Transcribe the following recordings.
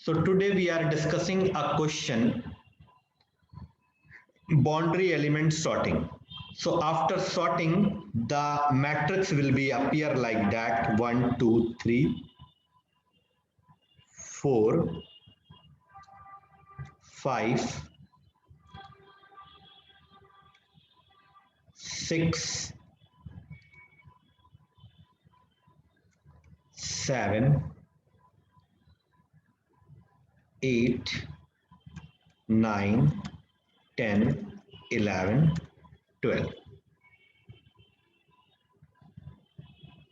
So today we are discussing a question, boundary element sorting. So after sorting, the matrix will be appear like that: 1, 2, 3, 4, 5, 6, 7, 8, 9, 10, 11, 12.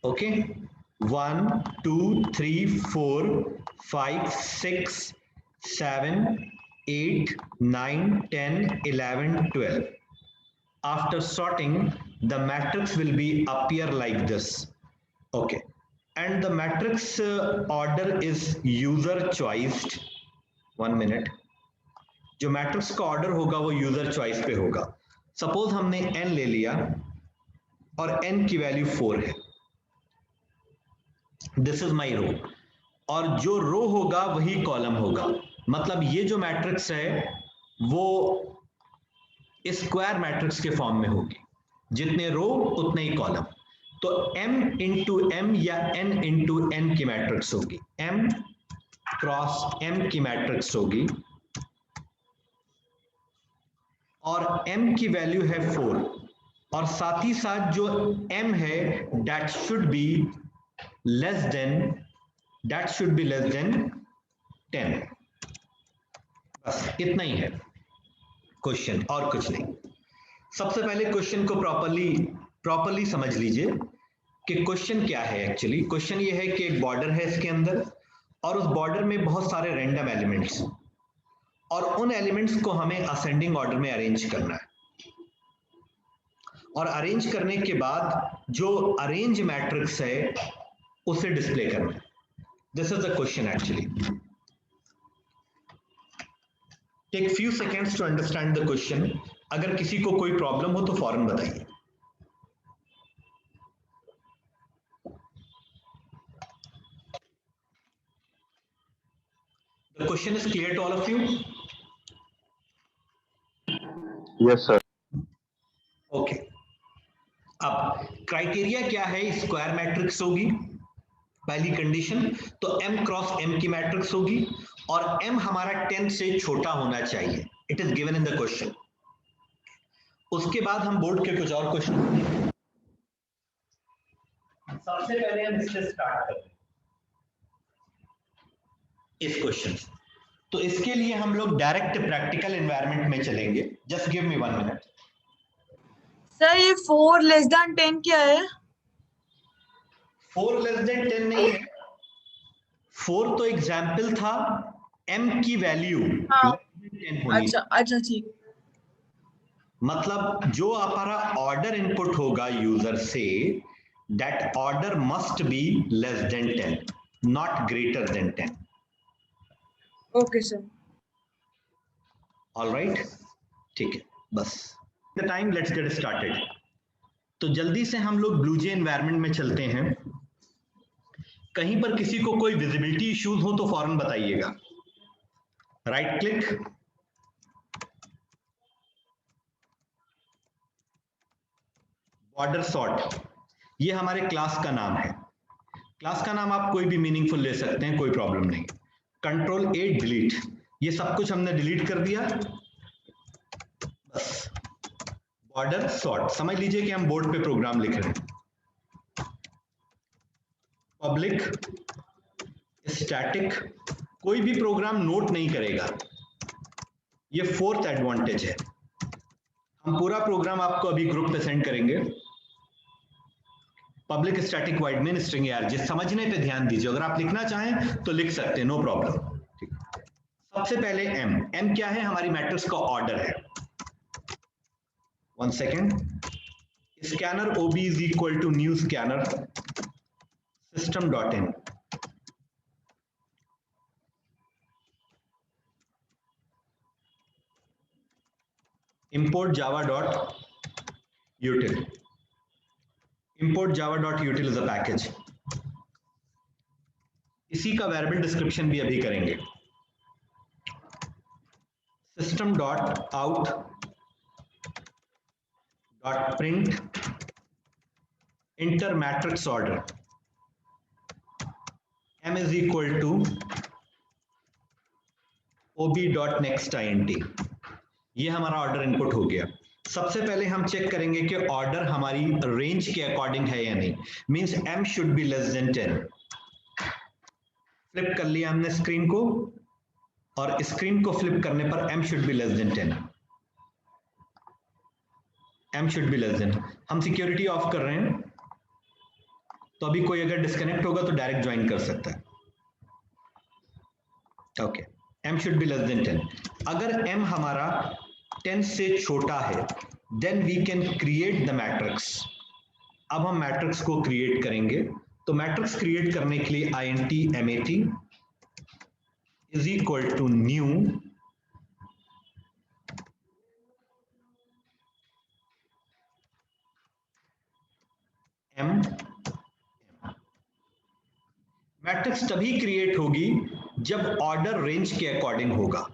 Okay, 1, 2, 3, 4, 5, 6, 7, 8, 9, 10, 11, 12. After sorting, the matrix will be appear like this. Okay, and the matrix order is user choiced. 1 minute. जो matrix का order होगा वो user choice पे होगा. Suppose हमने n ले लिया और n की वैल्यू 4 है. दिस इज माई रो, और जो रो होगा वही कॉलम होगा. मतलब ये जो मैट्रिक्स है वो स्क्वायर मैट्रिक्स के फॉर्म में होगी, जितने रो उतने ही कॉलम. तो m इंटू m या n इंटू n की मैट्रिक्स होगी, m क्रॉस m की मैट्रिक्स होगी, और m की वैल्यू है 4, और साथ ही साथ जो m है that should be less than 10. बस इतना ही है क्वेश्चन, और कुछ नहीं. सबसे पहले क्वेश्चन को प्रॉपर्ली समझ लीजिए कि क्वेश्चन क्या है. एक्चुअली क्वेश्चन ये है कि एक बॉर्डर है इसके अंदर, और उस बॉर्डर में बहुत सारे रैंडम एलिमेंट्स, और उन एलिमेंट्स को हमें असेंडिंग ऑर्डर में अरेंज करना है, और अरेंज करने के बाद जो अरेंज मैट्रिक्स है उसे डिस्प्ले करना है. This is the question. Actually take few seconds to understand the question. अगर किसी को कोई प्रॉब्लम हो तो फौरन बताइए. The question is clear to all of you? Yes, sir. Okay. अब क्राइटेरिया क्या है? स्क्वायर मैट्रिक्स होगी पहली कंडीशन, तो m क्रॉस m की मैट्रिक्स होगी, और m हमारा 10 से छोटा होना चाहिए. It is given in the question. उसके बाद हम बोर्ड के कुछ और क्वेश्चन, सबसे पहले हम इससे स्टार्ट करते हैं इस क्वेश्चन. तो इसके लिए हम लोग डायरेक्ट प्रैक्टिकल एनवायरनमेंट में चलेंगे. Just give me 1 minute. Sir ये 4 लेस देन 10 क्या है? 4 लेस देन 10 नहीं है. 4 तो एग्जाम्पल था, m की वैल्यू अच्छा ठीक. मतलब जो हमारा ऑर्डर इनपुट होगा यूजर से, that order must be less than 10, not greater than 10. Okay sir. Alright, ठीक है. बस the time, let's get started. तो जल्दी से हम लोग ब्लूजे एनवायरनमेंट में चलते हैं. कहीं पर किसी को कोई विजिबिलिटी इश्यूज हो तो फौरन बताइएगा. Right click, border sort. ये हमारे क्लास का नाम है. क्लास का नाम आप कोई भी मीनिंगफुल ले सकते हैं, कोई प्रॉब्लम नहीं. Control A delete. ये सब कुछ हमने डिलीट कर दिया. बस बॉर्डर सॉर्ट. समझ लीजिए कि हम बोर्ड पे प्रोग्राम लिख रहे हैं. Public static. कोई भी प्रोग्राम नोट नहीं करेगा. ये फोर्थ एडवांटेज है. हम पूरा प्रोग्राम आपको अभी ग्रुप पे सेंड करेंगे. Public static wide main string यार, जिस समझने पे ध्यान दीजिए. अगर आप लिखना चाहें तो लिख सकते हैं, नो प्रॉब्लम. सबसे पहले m क्या है? हमारी मैट्रिक्स का ऑर्डर है. 1 second. Scanner ob is equal to new scanner system dot in. import java.util. import java.util is a package. इसी का वेरिएबल डिस्क्रिप्शन भी अभी करेंगे. system dot out dot print enter matrix order m is equal to ob dot next int. ये हमारा order input हो गया. सबसे पहले हम चेक करेंगे कि ऑर्डर हमारी रेंज के अकॉर्डिंग है या नहीं. Means m should be less than 10. Flip कर लिया हमने स्क्रीन को और स्क्रीन को फ्लिप करने पर m should be less than 10. m should be less then. हम सिक्योरिटी ऑफ कर रहे हैं तो अभी कोई अगर डिस्कनेक्ट होगा तो डायरेक्ट ज्वाइन कर सकता है. Okay, m should be less than 10. अगर m हमारा 10 से छोटा है then we can create the matrix. अब हम मैट्रिक्स को क्रिएट करेंगे. तो मैट्रिक्स क्रिएट करने के लिए int mat is equal to new m. Matrix तभी क्रिएट होगी जब ऑर्डर रेंज के अकॉर्डिंग होगा.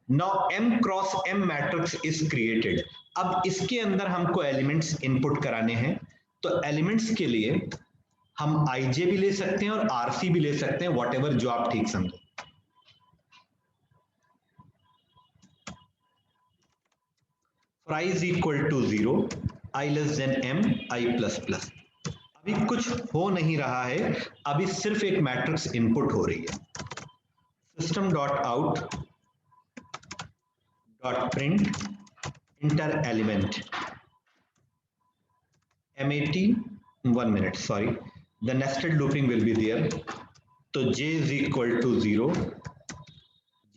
Now m cross m matrix is created. अब इसके अंदर हमको एलिमेंट्स इनपुट कराने हैं. तो एलिमेंट्स के लिए हम ij भी ले सकते हैं और rc भी ले सकते हैं, वॉट एवर जो आप ठीक समझो. for i is equal to 0, i less than m, i plus plus. अभी कुछ हो नहीं रहा है, अभी सिर्फ एक मैट्रिक्स इनपुट हो रही है. System dot out dot print inter element mat. 1 minute, sorry, the nested looping will be there. तो j is equal to 0,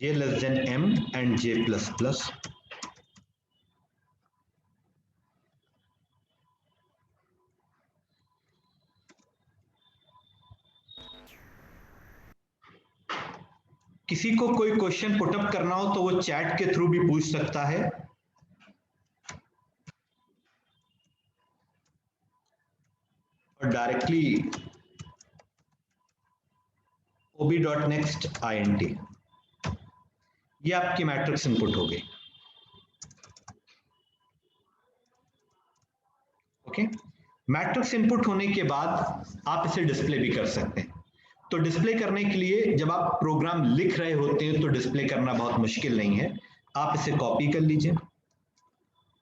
j less than m and j plus plus. किसी को कोई क्वेश्चन पुटअप करना हो तो वो चैट के through भी पूछ सकता है. और डायरेक्टली ob.next int. ये आपकी मैट्रिक्स इनपुट हो गई. ओके, मैट्रिक्स इनपुट होने के बाद आप इसे डिस्प्ले भी कर सकते हैं. तो डिस्प्ले करने के लिए जब आप प्रोग्राम लिख रहे होते हैं तो डिस्प्ले करना बहुत मुश्किल नहीं है. आप इसे कॉपी कर लीजिए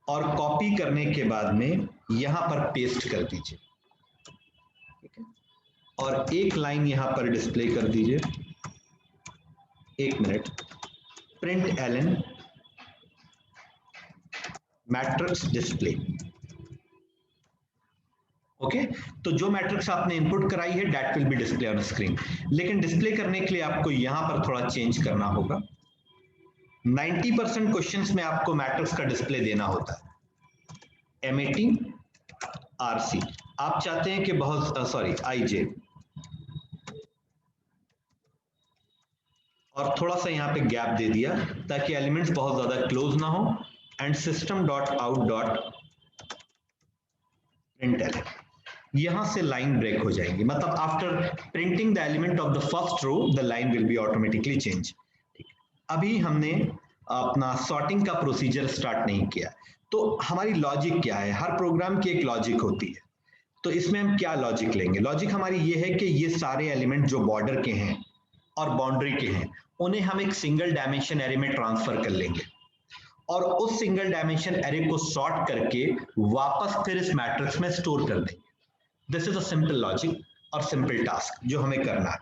और कॉपी करने के बाद में यहां पर पेस्ट कर दीजिए. ठीक है, और एक लाइन यहां पर डिस्प्ले कर दीजिए. 1 minute. Println matrix display. Okay, तो जो मैट्रिक्स आपने इनपुट कराई है that will be display on screen. लेकिन डिस्प्ले करने के लिए आपको यहां पर थोड़ा चेंज करना होगा. 90% क्वेश्चंस में आपको मैट्रिक्स का डिस्प्ले देना होता है. mat rc आप चाहते हैं कि बहुत सॉरी ij, और थोड़ा सा यहां पे गैप दे दिया ताकि एलिमेंट्स बहुत ज्यादा क्लोज ना हो. And system dot out dot println. यहां से लाइन ब्रेक हो जाएगी. मतलब after printing the element of the first row the line will be automatically change. ठीक, अभी हमने अपना सॉर्टिंग का प्रोसीजर स्टार्ट नहीं किया. तो हमारी लॉजिक क्या है? हर प्रोग्राम की एक लॉजिक होती है. तो इसमें हम क्या लॉजिक लेंगे? लॉजिक हमारी ये है कि ये सारे एलिमेंट जो बॉर्डर के हैं और बाउंड्री के हैं उन्हें हम एक सिंगल डायमेंशन एरे में ट्रांसफर कर लेंगे और उस सिंगल डायमेंशन एरे को सॉर्ट करके वापस फिर इस मैट्रिक्स में स्टोर कर देंगे. This is a simple logic और सिंपल टास्क जो हमें करना है.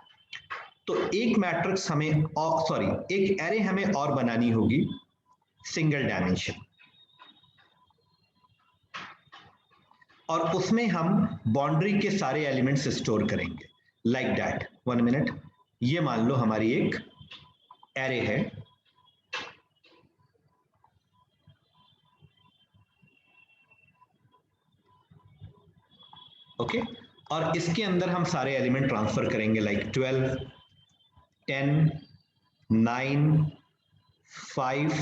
तो एक मैट्रिक्स हमें एक एरे हमें और बनानी होगी सिंगल डायमेंशन, और उसमें हम बाउंड्री के सारे एलिमेंट्स स्टोर करेंगे लाइक दैट. 1 मिनट. ये मान लो हमारी एक एरे है. ओके, और इसके अंदर हम सारे एलिमेंट ट्रांसफर करेंगे लाइक 12, 10, 9, 5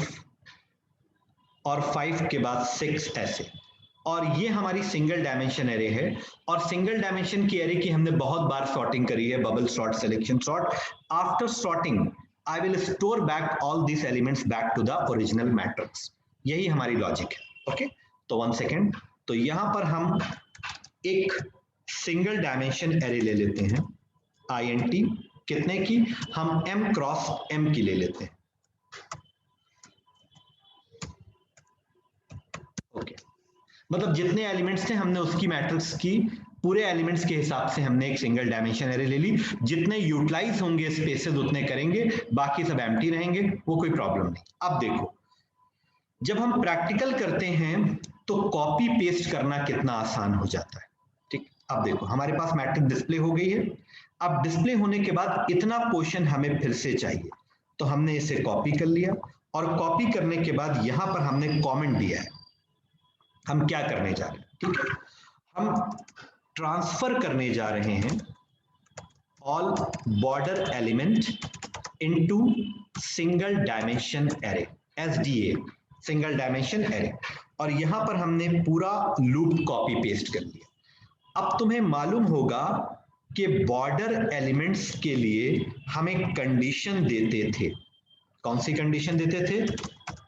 और 5 के बाद 6 ऐसे. और ये हमारी सिंगल डायमेंशन एरे है. और सिंगल डायमेंशन की एरे की हमने बहुत बार सॉर्टिंग करी है, bubble sort, selection sort. After sorting I will store back all these elements back to the original matrix. यही हमारी लॉजिक है. ओके, तो 1 सेकेंड. तो यहां पर हम एक सिंगल डायमेंशन एरे ले लेते हैं, INT कितने की, हम m क्रॉस m की ले लेते हैं. ओके, मतलब जितने एलिमेंट्स थे हमने उसकी मैट्रिक्स की पूरे एलिमेंट्स के हिसाब से हमने एक सिंगल डायमेंशन एरे ले ली. जितने यूटिलाइज होंगे स्पेसेस उतने करेंगे, बाकी सब एम्प्टी रहेंगे, वो कोई प्रॉब्लम नहीं. अब देखो, जब हम प्रैक्टिकल करते हैं तो कॉपी पेस्ट करना कितना आसान हो जाता है. ठीक, अब देखो हमारे पास मैट्रिक्स डिस्प्ले हो गई है. अब डिस्प्ले होने के बाद इतना पोर्शन हमें फिर से चाहिए, तो हमने इसे कॉपी कर लिया, और कॉपी करने के बाद यहां पर हमने कमेंट दिया है. हम क्या करने जा रहे हैं, ठीक है, हम ट्रांसफर करने जा रहे हैं all border element into single dimension array, SDA, single dimension array. और यहां पर हमने पूरा लूप कॉपी पेस्ट कर लिया. अब तुम्हें मालूम होगा कि बॉर्डर एलिमेंट्स के लिए हम एक कंडीशन देते थे. कौन सी कंडीशन देते थे?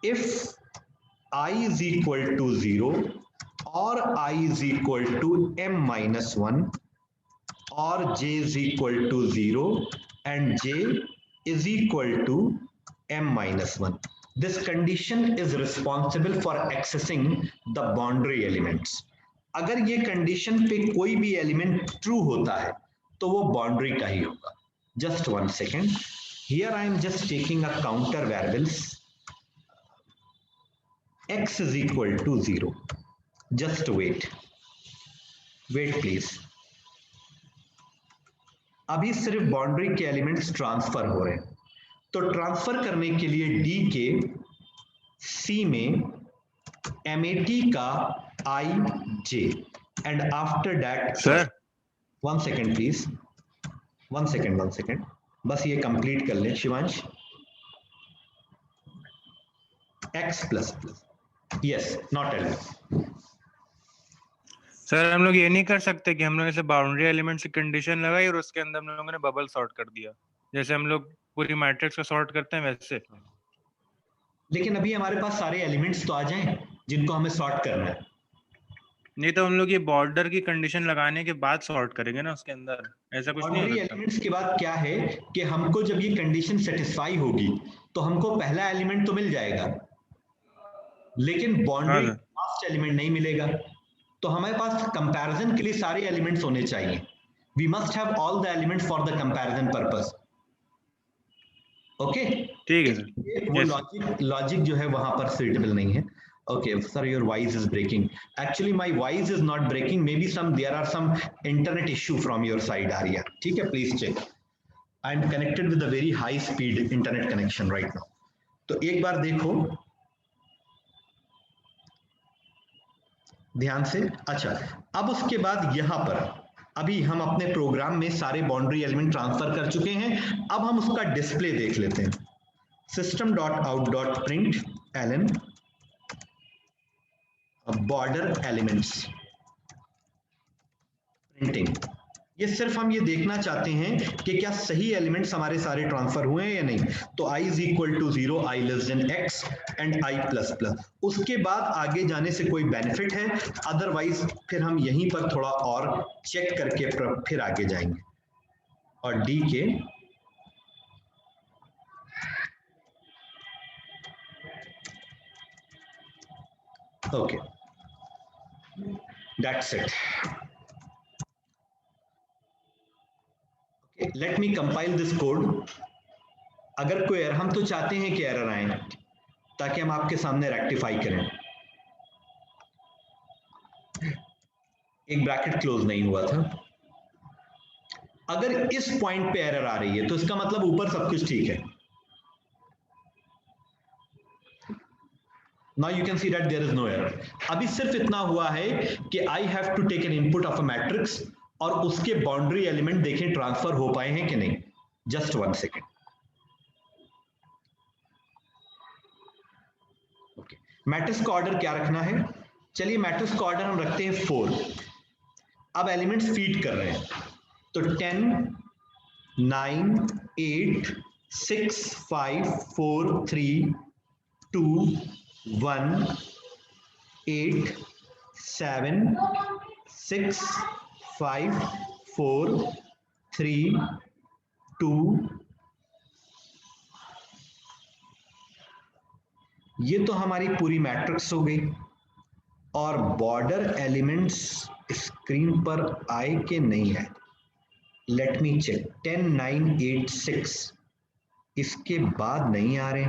If I is equal to 0 or I is equal to m minus 1 or j is equal to 0 and j is equal to m minus 1. This condition is responsible for accessing the boundary elements. अगर ये condition पे कोई भी element true होता है तो वो boundary का ही होगा. Just 1 second. Here I am just taking a counter variables. X is equal to 0. Just wait please. अभी सिर्फ बाउंड्री के एलिमेंट्स ट्रांसफर हो रहे हैं, तो ट्रांसफर करने के लिए D के C में MAT का IJ and after that. Sir 1 second please, 1 second, बस ये कंप्लीट कर ले Shivansh. X plus plus, yes, naught L. Sir हम लोग ये नहीं कर सकते कि हम लोग ऐसे बाउंड्री एलिमेंट्स की कंडीशन लगाई और उसके अंदर हम लोगों ने बबल सॉर्ट कर दिया, जैसे हम लोग पूरी मैट्रिक्स को सॉर्ट करते हैं वैसे. लेकिन अभी हमारे पास सारे एलिमेंट्स तो आ जाएं जिनको हमें सॉर्ट करना है. नहीं तो हम लोग ये बॉर्डर की कंडीशन लगाने के बाद सॉर्ट करेंगे ना उसके अंदर, ऐसा कुछ नहीं बाउंड्री हो सकता. एलिमेंट्स के बाद क्या है कि हमको जब ये कंडीशन सेटिस्फाई होगी तो हमको पहला एलिमेंट तो मिल जाएगा, लेकिन बाउंड्री लास्ट एलिमेंट नहीं मिलेगा. तो हमारे पास कंपैरिजन के लिए सारे एलिमेंट्स होने चाहिए. We must have all the elements for the comparison purpose. Okay, ठीक है सर. वो लॉजिक जो है वहां पर सुइटेबल नहीं है. Okay, sir, your voice is breaking. Actually, my voice is not breaking. Maybe there are some internet issue from your side, Arya. ठीक है, please check. I am connected with a very high speed internet connection right now. तो एक बार देखो ध्यान से. अच्छा, अब उसके बाद यहाँ पर अभी हम अपने प्रोग्राम में सारे बाउंड्री एलिमेंट ट्रांसफर कर चुके हैं. अब हम उसका डिस्प्ले देख लेते हैं. system.out.println border elements printing. ये सिर्फ हम ये देखना चाहते हैं कि क्या सही एलिमेंट्स हमारे सारे ट्रांसफर हुए हैं या नहीं. तो I is equal to 0, I less than X and I plus plus. उसके बाद आगे जाने से कोई बेनिफिट है, अदरवाइज फिर हम यहीं पर थोड़ा और चेक करके फिर आगे जाएंगे. और D के okay, that's it. Okay, let me compile this code. अगर कोई एरर, हम तो चाहते हैं कि एरर आए ताकि हम आपके सामने रेक्टिफाई करें. एक ब्रैकेट क्लोज नहीं हुआ था. अगर इस पॉइंट पे एरर आ रही है तो इसका मतलब ऊपर सब कुछ ठीक है. Now you can see that there is no error. अभी सिर्फ इतना हुआ है कि I have to take an input of a matrix और उसके बाउंड्री एलिमेंट देखें ट्रांसफर हो पाए हैं कि नहीं. Just 1 second. Okay. मैट्रिक्स का ऑर्डर क्या रखना है? चलिए मैट्रिक्स का ऑर्डर हम रखते हैं 4. अब एलिमेंट्स फीड कर रहे हैं तो 10, 9, 8, 6 5 4 3 2 1 8 7 6 5 4 3 2 ये तो हमारी पूरी मैट्रिक्स हो गई। और बॉर्डर एलिमेंट्स स्क्रीन पर आए कि नहीं आए, लेट मी चेक। 10 9 8 6 इसके बाद नहीं आ रहे।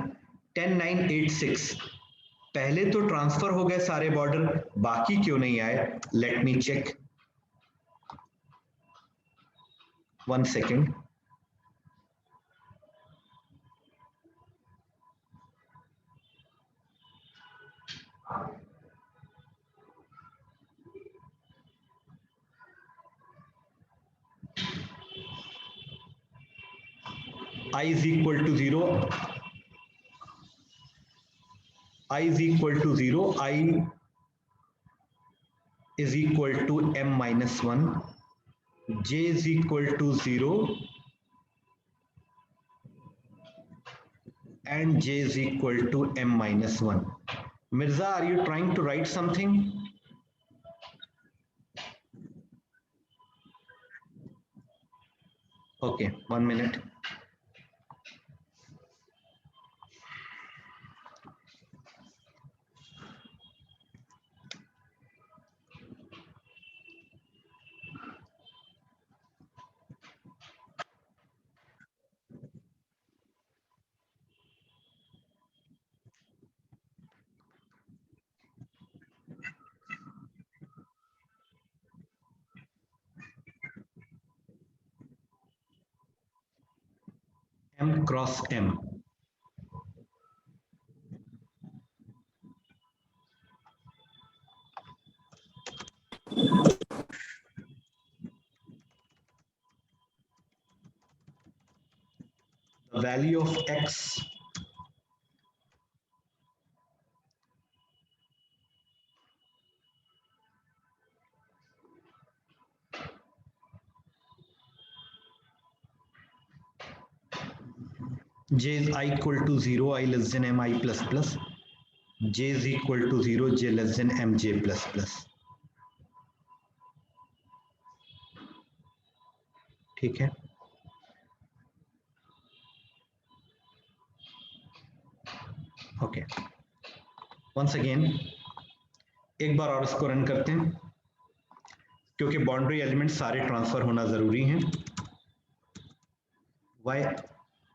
10 9 8 6 पहले तो ट्रांसफर हो गए सारे बॉर्डर, बाकी क्यों नहीं आए? Let me check, 1 second. I is equal to 0, I is equal to 0, I is equal to m minus 1, j is equal to 0 and j is equal to m minus 1. Mirza, are you trying to write something? Okay, 1 minute. M cross M. The value of X j is I equal to 0, I less than m I plus plus, j is equal to 0, j less than m j plus plus. ठीक है, okay. Once again एक बार और इसको run करते हैं, क्योंकि boundary element सारे transfer होना जरूरी हैं। वाई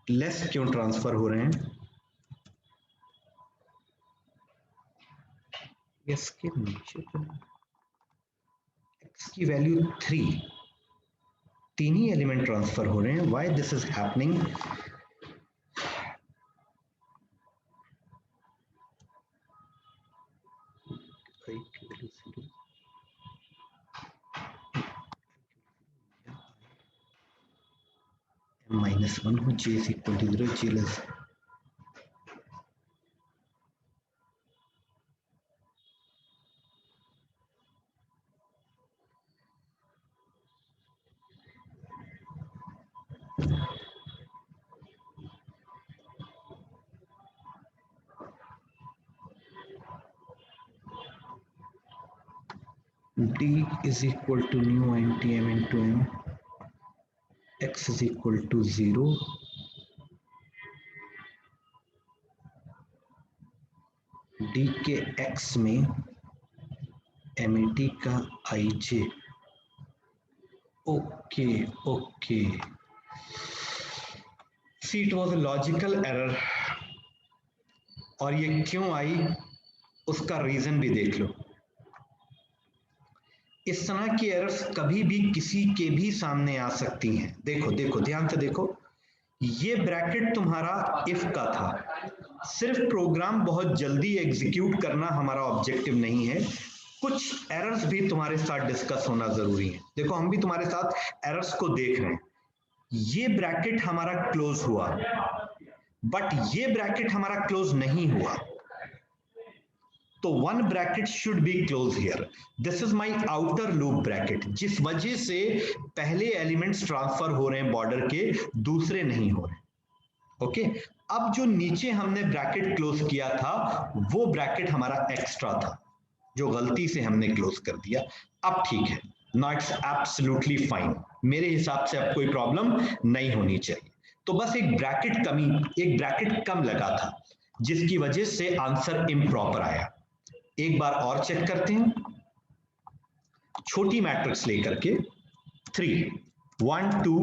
लेस क्यों ट्रांसफर हो रहे हैं? इसके नीचे तो x की वैल्यू 3 ही एलिमेंट ट्रांसफर हो रहे हैं। Why this is happening? -1 हो, j is equal to 0, j less d is equal to nu int m into m, x is equal to 0, d के x में mat का ij। Okay okay, see it was a logical error, और ये क्यों आई उसका reason भी देख लो। इस तरह की एरर्स कभी भी किसी के भी सामने आ सकती हैं। देखो देखो ध्यान से देखो, ये ब्रैकेट तुम्हारा इफ का था। सिर्फ प्रोग्राम बहुत जल्दी एग्जीक्यूट करना हमारा ऑब्जेक्टिव नहीं है, कुछ एरर्स भी तुम्हारे साथ डिस्कस होना जरूरी है। देखो हम भी तुम्हारे साथ एरर्स को देख रहे हैं। ये ब्रैकेट हमारा क्लोज हुआ, बट ये ब्रैकेट हमारा क्लोज नहीं हुआ, तो one bracket should be close here. This is my outer loop bracket, जिस वजह से पहले एलिमेंट्स ट्रांसफर हो रहे हैं बॉर्डर के, दूसरे नहीं हो रहे। ओके, अब जो नीचे हमने ब्रैकेट क्लोज किया था वो ब्रैकेट हमारा एक्स्ट्रा था जो गलती से हमने क्लोज कर दिया। अब ठीक है, नाउ इट्स एब्सोल्युटली फाइन, मेरे हिसाब से अब कोई प्रॉब्लम नहीं होनी चाहिए। तो बस एक ब्रैकेट कम लगा था जिसकी वजह से आंसर इम्प्रॉपर आया। एक बार और चेक करते हैं, छोटी मैट्रिक्स लेकर के 3 1 2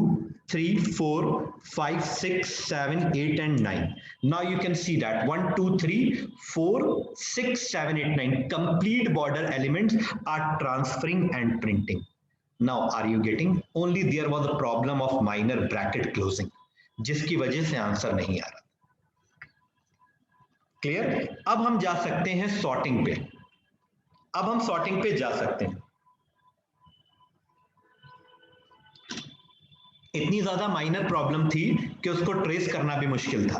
3 4 5 6 7 8 and 9. Now you can see that 1 2 3 4 6 7 8 9 complete border elements are transferring and printing. Now are you getting? Only there was a problem of minor bracket closing जिसकी वजह से आंसर नहीं आ रहा। क्लियर? अब हम जा सकते हैं सॉर्टिंग पे। अब हम सॉर्टिंग पे जा सकते हैं। इतनी ज्यादा माइनर प्रॉब्लम थी कि उसको ट्रेस करना भी मुश्किल था।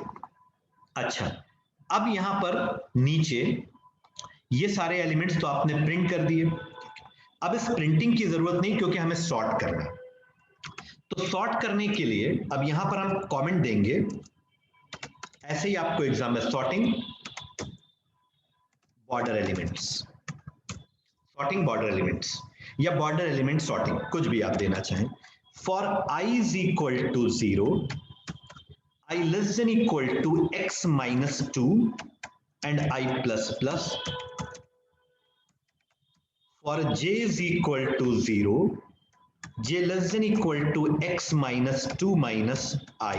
अच्छा, अब यहां पर नीचे ये सारे एलिमेंट्स तो आपने प्रिंट कर दिए। अब इस प्रिंटिंग की जरूरत नहीं क्योंकि हमें सॉर्ट करना है। तो सॉर्ट करने के लिए अब यहां पर हम कमेंट देंगे, ऐसे ही आपको एग्जाम में sorting border elements, sorting border elements या बॉर्डर एलिमेंट सॉर्टिंग, कुछ भी आप देना चाहें। For I is equal to 0, I less than equal to x minus 2 and I plus plus. For j is equal to 0, j less than equal to x minus 2 minus I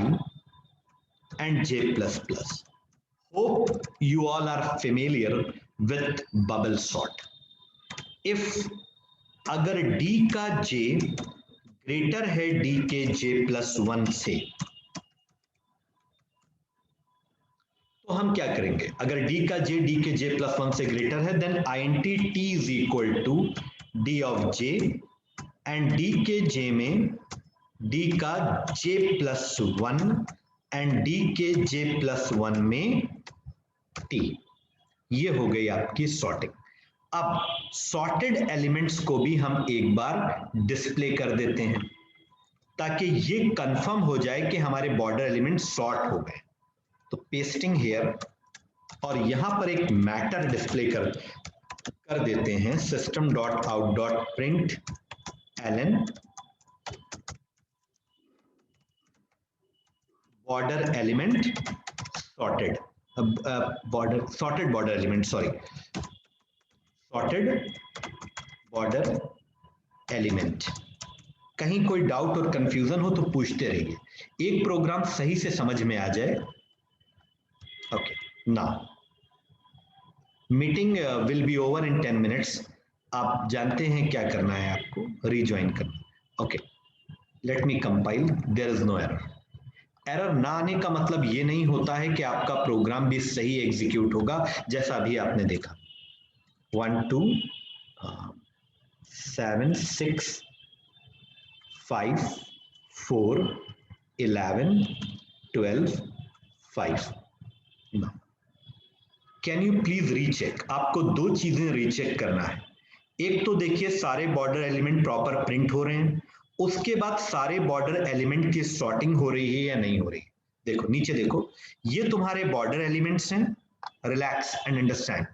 and j plus plus. Hope you all are familiar with bubble sort. If अगर d का j greater है D के जे plus 1 से, तो हम क्या करेंगे? अगर डी का जे डी के जे प्लस 1 से ग्रेटर है then INT t is equal to d of j and d के जे में डी का जे प्लस 1 एंड डी के जे प्लस 1 में टी। ये हो गई आपकी सॉर्टिंग। अब सॉर्टेड एलिमेंट्स को भी हम एक बार डिस्प्ले कर देते हैं ताकि ये कंफर्म हो जाए कि हमारे बॉर्डर एलिमेंट सॉर्ट हो गए। तो पेस्टिंग हेयर और यहां पर एक मैटर डिस्प्ले कर देते हैं, system dot out dot print Allan Border element sorted, sorted border element, sorry, sorted border element. कहीं कोई डाउट और कंफ्यूजन हो तो पूछते रहिए, एक प्रोग्राम सही से समझ में आ जाए। Okay, now meeting will be over in 10 minutes. आप जानते हैं क्या करना है, आपको रीज्वाइन करना। Okay, let me compile, there is no error. Error ना आने का मतलब ये नहीं होता है कि आपका प्रोग्राम भी सही एग्जीक्यूट होगा, जैसा अभी आपने देखा 1 2 7 6 5 4 11 12 5। Now, can you please recheck? आपको दो चीजें रीचेक करना है। एक तो देखिए सारे बॉर्डर एलिमेंट प्रॉपर प्रिंट हो रहे हैं, उसके बाद सारे बॉर्डर एलिमेंट की सॉर्टिंग हो रही है या नहीं हो रही। देखो नीचे देखो, ये तुम्हारे बॉर्डर एलिमेंट्स हैं, रिलैक्स एंड अंडरस्टैंड,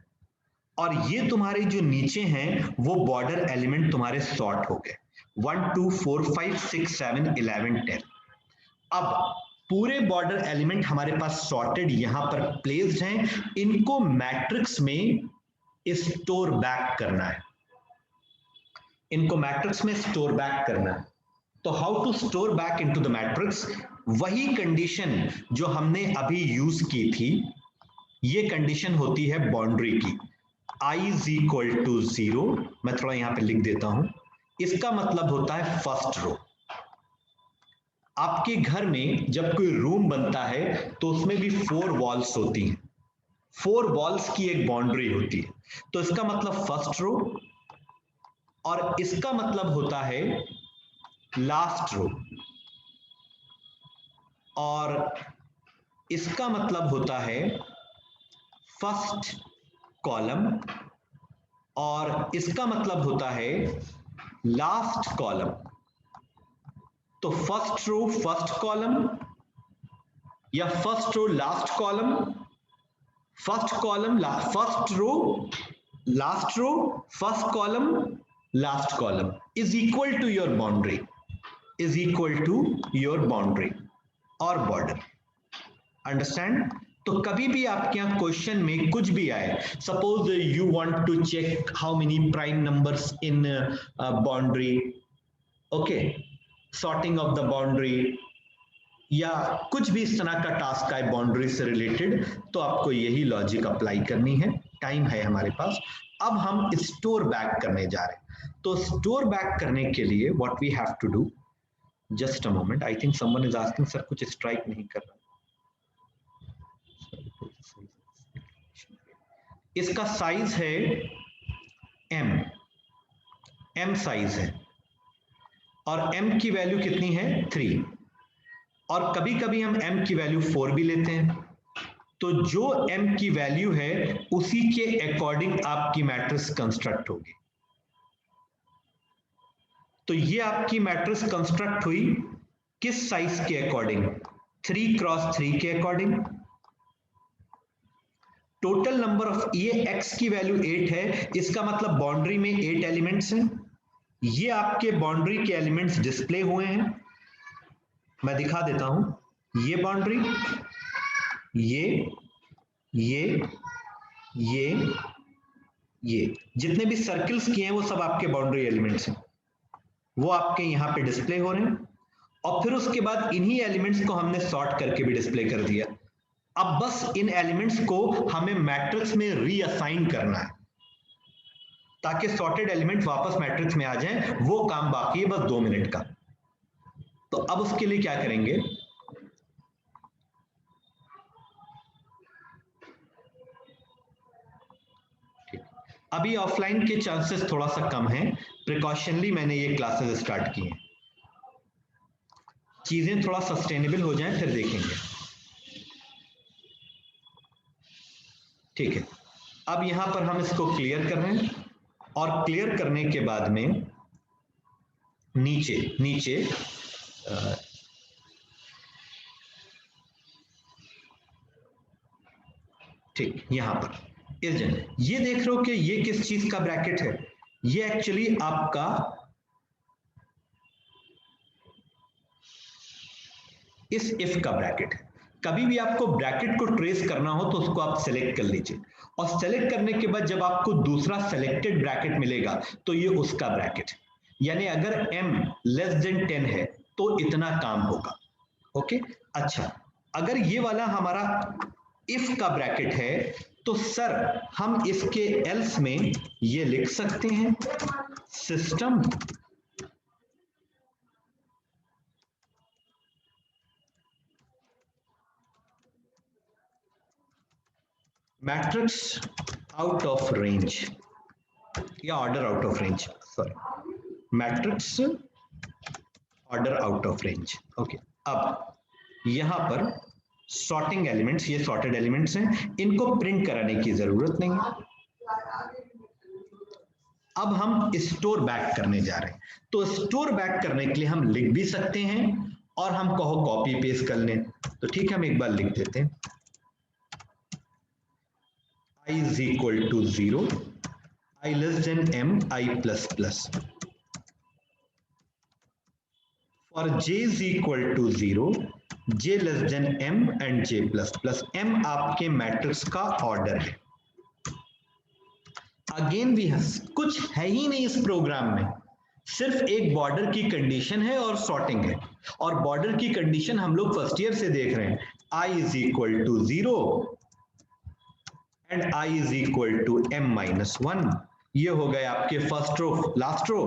और ये तुम्हारे जो नीचे हैं वो बॉर्डर एलिमेंट तुम्हारे सॉर्ट हो गए 1 2 4 5 6 7 11 10। अब पूरे बॉर्डर एलिमेंट हमारे पास सॉर्टेड यहां पर प्लेस्ड हैं, इनको मैट्रिक्स में स्टोर बैक करना है, इनको मैट्रिक्स में स्टोर बैक करना है। तो how to store back into the matrix? वही कंडीशन जो हमने अभी यूज की थी, ये कंडीशन होती है बाउंड्री की, i is equal to 0। मैं थोड़ा यहां पे लिख देता हूं, इसका मतलब होता है फर्स्ट रो। आपके घर में जब कोई रूम बनता है तो उसमें भी 4 वॉल्स होती हैं, 4 वॉल्स की एक बाउंड्री होती है, तो इसका मतलब फर्स्ट रो, और इसका मतलब होता है लास्ट रो, और इसका मतलब होता है फर्स्ट कॉलम, और इसका मतलब होता है लास्ट कॉलम। तो फर्स्ट रो फर्स्ट कॉलम, या first row last column, first column first row last row, first column last column is equal to your boundary, is equal to your boundary और border. Understand? तो कभी भी आपके यहाँ question में कुछ भी आए, suppose you want to check how many prime numbers in boundary, okay, sorting of the boundary, या कुछ भी इस तरह का टास्क आए बाउंड्री से रिलेटेड, तो आपको यही लॉजिक अप्लाई करनी है। टाइम है हमारे पास। अब हम स्टोर बैक करने जा रहे हैं। तो स्टोर बैक करने के लिए what we have to do, just a moment, I think someone is asking sir कुछ स्ट्राइक नहीं कर रहा। इसका साइज है m साइज है और m की वैल्यू कितनी है 3, और कभी कभी हम m की वैल्यू 4 भी लेते हैं। तो जो m की वैल्यू है उसी के अकॉर्डिंग आपकी मैट्रिक्स कंस्ट्रक्ट होगी। तो ये आपकी मैट्रिक्स कंस्ट्रक्ट हुई किस साइज के अकॉर्डिंग, 3 क्रॉस 3 के अकॉर्डिंग। टोटल नंबर ऑफ, ये x की वैल्यू 8 है, इसका मतलब बाउंड्री में 8 एलिमेंट्स हैं। ये आपके बाउंड्री के एलिमेंट्स डिस्प्ले हुए हैं, मैं दिखा देता हूं। ये बाउंड्री, ये जितने भी सर्कल्स किए हैं वो सब आपके बाउंड्री एलिमेंट्स हैं, वो आपके यहां पे डिस्प्ले हो रहे हैं। और फिर उसके बाद इन्हीं एलिमेंट्स को हमने सॉर्ट करके भी डिस्प्ले कर दिया। अब बस इन एलिमेंट्स को हमें मैट्रिक्स में रीअसाइन करना है ताकि सॉर्टेड एलिमेंट वापस मैट्रिक्स में आ जाएं। वो काम बाकी है बस 2 मिनट का। तो अब उसके लिए क्या करेंगे, अभी ऑफलाइन के चांसेस थोड़ा सा कम है, प्रिकॉशनली मैंने ये क्लासेस स्टार्ट की हैं। चीजें थोड़ा सस्टेनेबल हो जाएं फिर देखेंगे। ठीक है, अब यहां पर हम इसको क्लियर कर रहे हैं और क्लियर करने के बाद में नीचे ठीक, यहां पर ये देख रहे हो कि ये किस चीज का ब्रैकेट है, ये एक्चुअली आपका इस इफ का ब्रैकेट है। कभी भी आपको ब्रैकेट को ट्रेस करना हो तो उसको आप सेलेक्ट कर लीजिए, और सेलेक्ट करने के बाद जब आपको दूसरा सेलेक्टेड ब्रैकेट मिलेगा तो ये उसका ब्रैकेट है। यानी अगर m लेस देन 10 है तो इतना काम होगा। ओके, अच्छा, अगर ये वाला हमारा इफ का ब्रैकेट है तो सर हम इसके एल्स में ये लिख सकते हैं, system matrix out of range या order out of range, sorry, matrix order out of range. Okay, अब यहां पर सॉर्टिंग एलिमेंट्स, ये सॉर्टेड एलिमेंट्स हैं, इनको प्रिंट कराने की जरूरत नहीं है। अब हम स्टोर बैक करने जा रहे हैं, तो स्टोर बैक करने के लिए हम लिख भी सकते हैं और हम कहो कॉपी पेस्ट कर लें। तो ठीक है, हम एक बार लिख देते हैं, I is equal to 0, I less than m, I plus plus. For j is equal to 0, j less than m and j plus plus. m आपके मैट्रिक्स का ऑर्डर है। अगेन भी कुछ है ही नहीं इस प्रोग्राम में, सिर्फ एक बॉर्डर की कंडीशन है और सॉर्टिंग है। और बॉर्डर की कंडीशन हम लोग फर्स्ट ईयर से देख रहे हैं, I is equal to 0 and I is equal to m minus 1। ये हो गए आपके फर्स्ट रो लास्ट रो।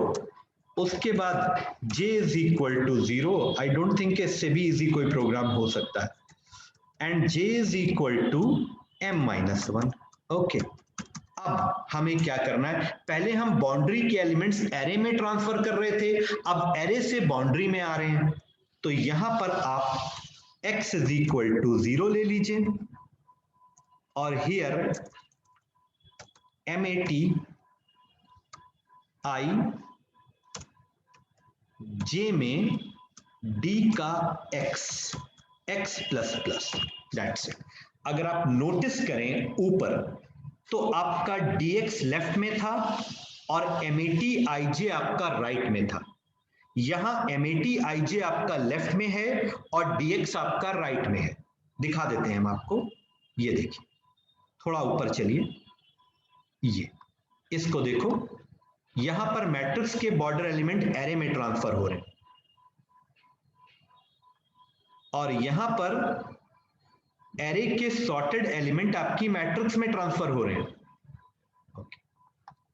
उसके बाद j is equal to 0, I don't think इससे भी इजी कोई प्रोग्राम हो सकता है, and j is equal to m minus 1। Okay, अब हमें क्या करना है, पहले हम बाउंड्री के एलिमेंट्स एरे में ट्रांसफर कर रहे थे, अब एरे से बाउंड्री में आ रहे हैं। तो यहां पर आप x is equal to 0 ले लीजिए और here mat I j में d का x x plus plus, that's it. अगर आप नोटिस करें ऊपर तो आपका dx लेफ्ट में था और MATIJ आपका राइट में था। यहां MATIJ आपका लेफ्ट में है और dx आपका राइट में है। दिखा देते हैं हम आपको, ये देखिए, थोड़ा ऊपर चलिए, ये इसको देखो, यहां पर मैट्रिक्स के बॉर्डर एलिमेंट एरे में ट्रांसफर हो रहे हैं और यहां पर एरे के सॉर्टेड एलिमेंट आपकी मैट्रिक्स में ट्रांसफर हो रहे हैं। ओके,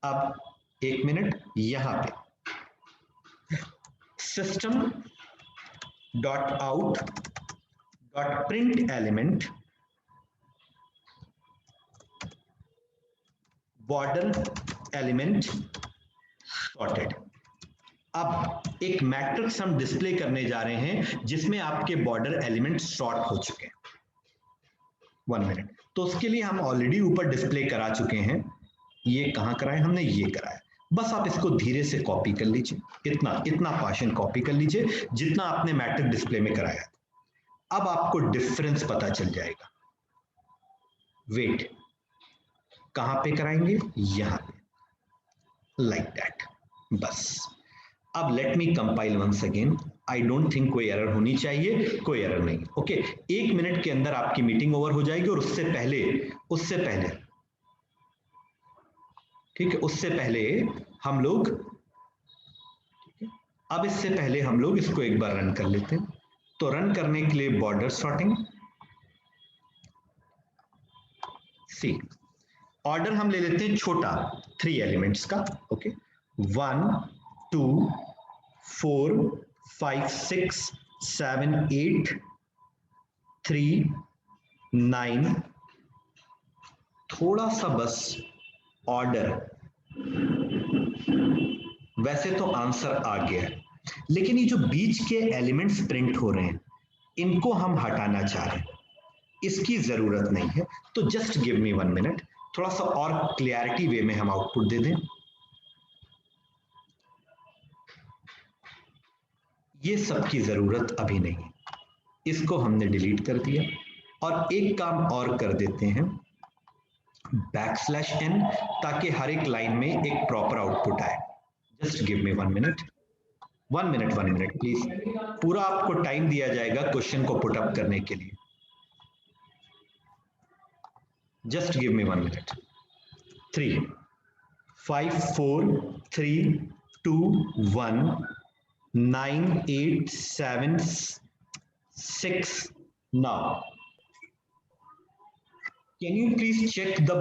अब एक मिनट, यहां पे system dot out dot print element border element sorted. अब एक मैट्रिक्स हम डिस्प्ले करने जा रहे हैं जिसमें आपके बॉर्डर एलिमेंट सॉर्ट हो चुके हैं। 1 मिनट, तो उसके लिए हम ऑलरेडी ऊपर डिस्प्ले करा चुके हैं। ये कहां कराया हमने, ये कराया। बस आप इसको धीरे से कॉपी कर लीजिए, इतना पोर्शन कॉपी कर लीजिए जितना आपने मैट्रिक्स डिस्प्ले में कराया। अब आपको डिफरेंस पता चल जाएगा। वेट, कहां पे कराएंगे, यहां पे, लाइक दैट, बस। अब let me compile once again. I don't think कोई एरर होनी चाहिए, कोई एरर नहीं। ओके, 1 मिनट के अंदर आपकी मीटिंग ओवर हो जाएगी और उससे पहले ठीक है, उससे पहले हम लोग, अब इससे पहले हम लोग इसको एक बार रन कर लेते हैं। तो रन करने के लिए बॉर्डर सॉर्टिंग, सी ऑर्डर हम ले लेते हैं छोटा 3 एलिमेंट्स का। ओके, 1 2 4 5 6 7 8 3 9। थोड़ा सा बस ऑर्डर, वैसे तो आंसर आ गया है, लेकिन ये जो बीच के एलिमेंट्स प्रिंट हो रहे हैं इनको हम हटाना चाह रहे हैं, इसकी जरूरत नहीं है। तो जस्ट गिव मी 1 मिनट, थोड़ा सा और क्लियरिटी वे में हम आउटपुट दे दें। ये सब की जरूरत अभी नहीं है, इसको हमने डिलीट कर दिया। और एक काम और कर देते हैं, \n, ताकि हर एक लाइन में एक प्रॉपर आउटपुट आए। Just give me 1 minute, 1 minute please. पूरा आपको टाइम दिया जाएगा क्वेश्चन को पुट अप करने के लिए। Just give me 1 minute. 3 5 4 3 2 1 9 8 7 6। Now can you please check the